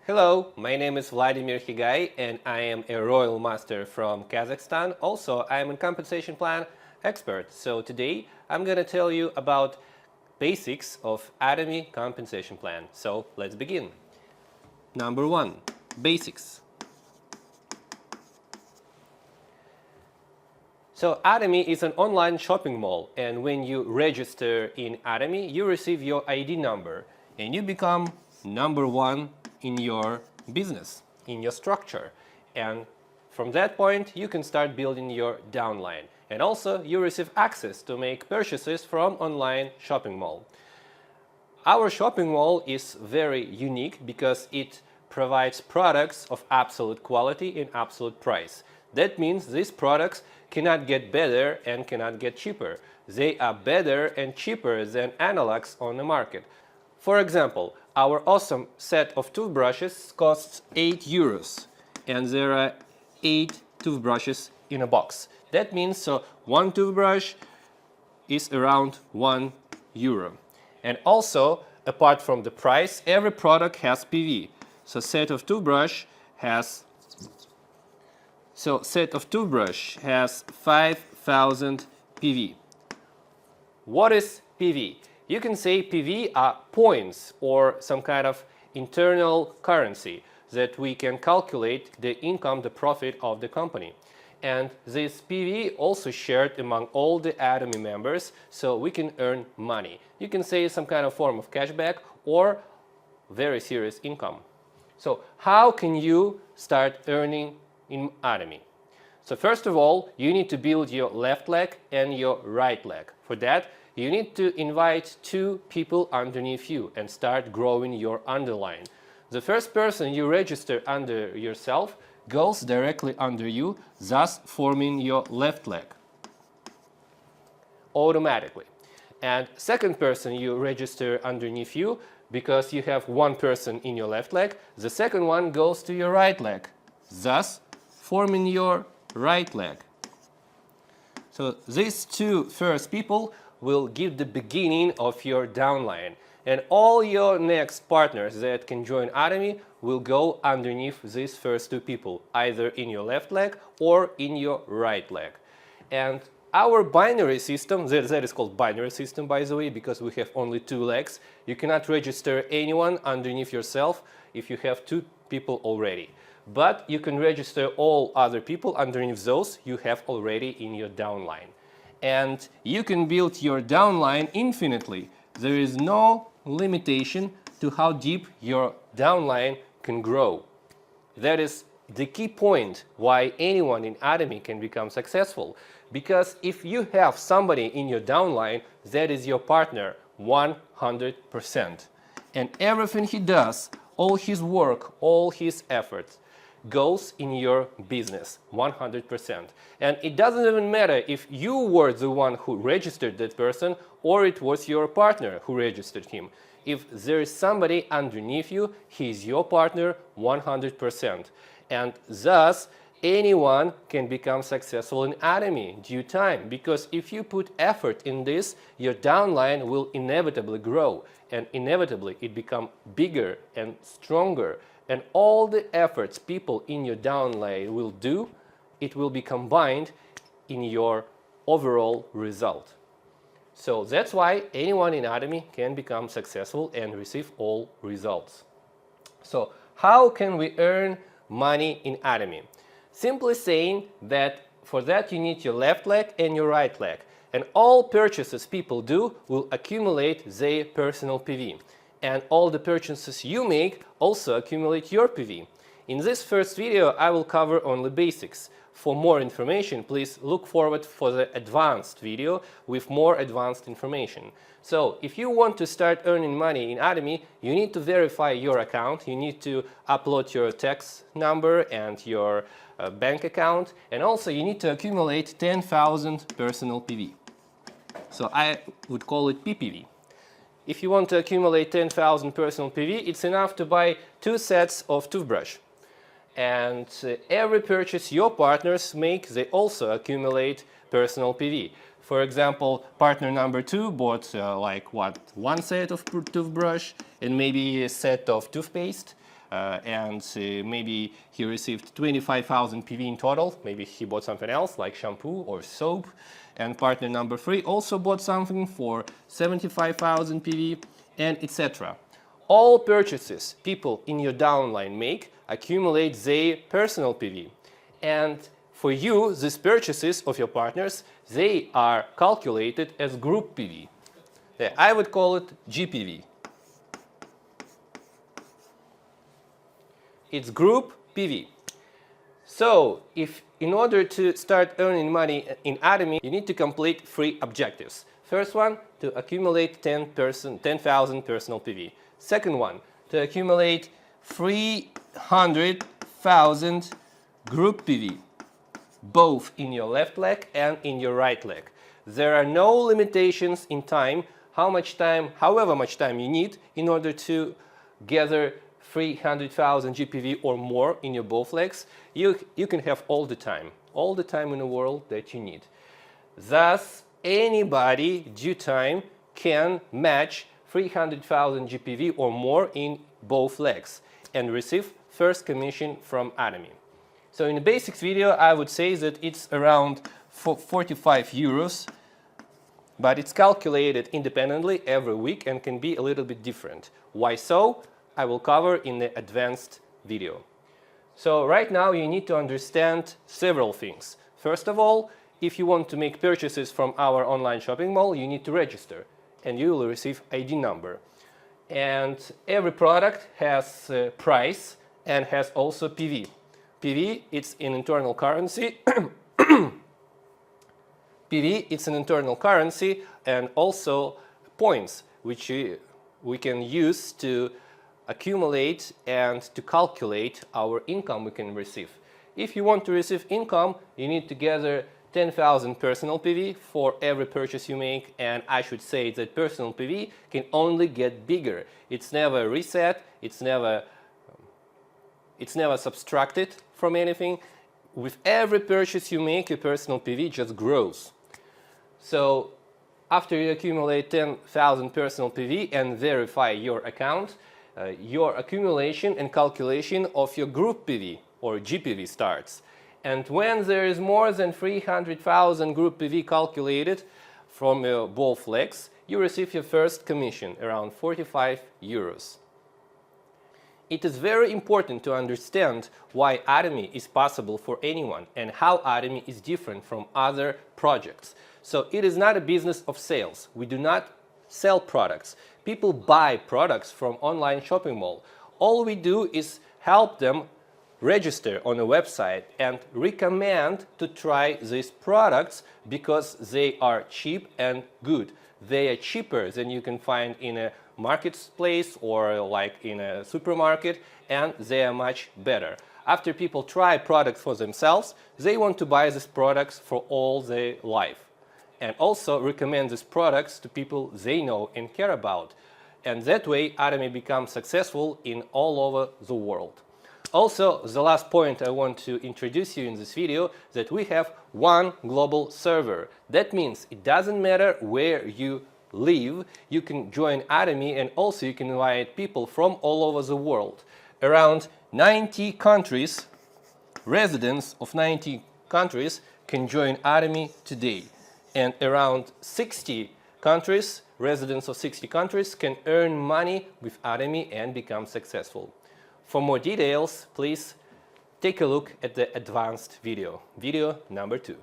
Hello, my name is Vladimir Khegay and I am a Royal Master from Kazakhstan. Also, I am a compensation plan expert. So today I'm going to tell you about basics of Atomy compensation plan. So let's begin. Number 1. Basics. So Atomy is an online shopping mall, and when you register in Atomy, you receive your ID number and you become number 1 in your business, in your structure. And from that point, you can start building your downline. And also, you receive access to make purchases from online shopping mall. Our shopping mall is very unique because it provides products of absolute quality and absolute price. That means these products cannot get better and cannot get cheaper. They are better and cheaper than analogs on the market. For example, our awesome set of toothbrushes costs 8 euros, and there are 8 toothbrushes in a box. That means one toothbrush is around 1 euro. And also, apart from the price, every product has PV. So set of toothbrush has 5,000 PV. What is PV? You can say PV are points or some kind of internal currency that we can calculate the income, the profit of the company. And this PV also shared among all the Atomy members, so we can earn money. You can say some kind of form of cashback or very serious income. So how can you start earning in Atomy? So first of all, you need to build your left leg and your right leg. For that, you need to invite 2 people underneath you and start growing your underline. The first person you register under yourself goes directly under you, thus forming your left leg automatically. And second person you register underneath you, because you have one person in your left leg, the second one goes to your right leg, thus forming your right leg. So these 2 first people will give the beginning of your downline, and all your next partners that can join Atomy will go underneath these first 2 people, either in your left leg or in your right leg. And our binary system, that is called binary system by the way, because we have only 2 legs. You cannot register anyone underneath yourself if you have 2 people already. But you can register all other people underneath those you have already in your downline. And you can build your downline infinitely. There is no limitation to how deep your downline can grow. That is the key point why anyone in Atomy can become successful. Because if you have somebody in your downline, that is your partner 100%. And everything he does, all his work, all his efforts, goes in your business 100%. And it doesn't even matter if you were the one who registered that person or it was your partner who registered him. If there is somebody underneath you, he is your partner 100%. And thus, anyone can become successful in Atomy in due time, because if you put effort in this, your downline will inevitably grow, and inevitably it become bigger and stronger. And all the efforts people in your downline will do, it will be combined in your overall result. So that's why anyone in Atomy can become successful and receive all results. So how can we earn money in Atomy? Simply saying that for that you need your left leg and your right leg. And all purchases people do will accumulate their personal PV. And all the purchases you make also accumulate your PV. In this first video, I will cover only basics. For more information, please look forward for the advanced video with more advanced information. So, if you want to start earning money in Atomy, you need to verify your account, you need to upload your tax number and your bank account, and also you need to accumulate 10,000 personal PV. So I would call it PPV. If you want to accumulate 10,000 personal PV, it's enough to buy 2 sets of toothbrush. And every purchase your partners make, they also accumulate personal PV. For example, partner number 2 bought one set of toothbrush and maybe a set of toothpaste. and maybe he received 25,000 PV in total. Maybe he bought something else like shampoo or soap. And partner number 3 also bought something for 75,000 PV, and etc. All purchases people in your downline make accumulate their personal PV. And for you, these purchases of your partners, they are calculated as group PV. I would call it GPV. It's group PV. So, if in order to start earning money in Atomy, you need to complete 3 objectives. First one, to accumulate 10,000 personal PV. Second one, to accumulate 300,000 group PV, both in your left leg and in your right leg. There are no limitations in time, however much time you need in order to gather 300,000 GPV or more in your both legs. You can have all the time in the world that you need. Thus, anybody due time can match 300,000 GPV or more in both legs and receive first commission from Atomy. So in the basics video, I would say that it's around 45 euros, but it's calculated independently every week and can be a little bit different. Why so? I will cover in the advanced video. So right now you need to understand several things. First of all, if you want to make purchases from our online shopping mall, you need to register and you will receive ID number. And every product has a price and has also PV. PV, it's an internal currency. PV, it's an internal currency and also points, which we can use to accumulate and to calculate our income we can receive. If you want to receive income, you need to gather 10,000 personal PV for every purchase you make, and I should say that personal PV can only get bigger. It's never reset, it's never subtracted from anything. With every purchase you make, your personal PV just grows. So after you accumulate 10,000 personal PV and verify your account, your accumulation and calculation of your group PV or GPV starts. And when there is more than 300,000 group PV calculated from both legs, you receive your first commission, around 45 euros. It is very important to understand why Atomy is possible for anyone and how Atomy is different from other projects. So it is not a business of sales. We do not sell products. People buy products from online shopping mall. All we do is help them register on a website and recommend to try these products because they are cheap and good. They are cheaper than you can find in a marketplace or like in a supermarket, and they are much better. After people try products for themselves, they want to buy these products for all their life and also recommend these products to people they know and care about. And that way Atomy becomes successful in all over the world. Also, the last point I want to introduce you in this video, that we have one global server. That means it doesn't matter where you live, you can join Atomy, and also you can invite people from all over the world. Around 90 countries, residents of 90 countries can join Atomy today. And around 60 countries, residents of 60 countries can earn money with Atomy and become successful. For more details, please take a look at the advanced video, video number 2.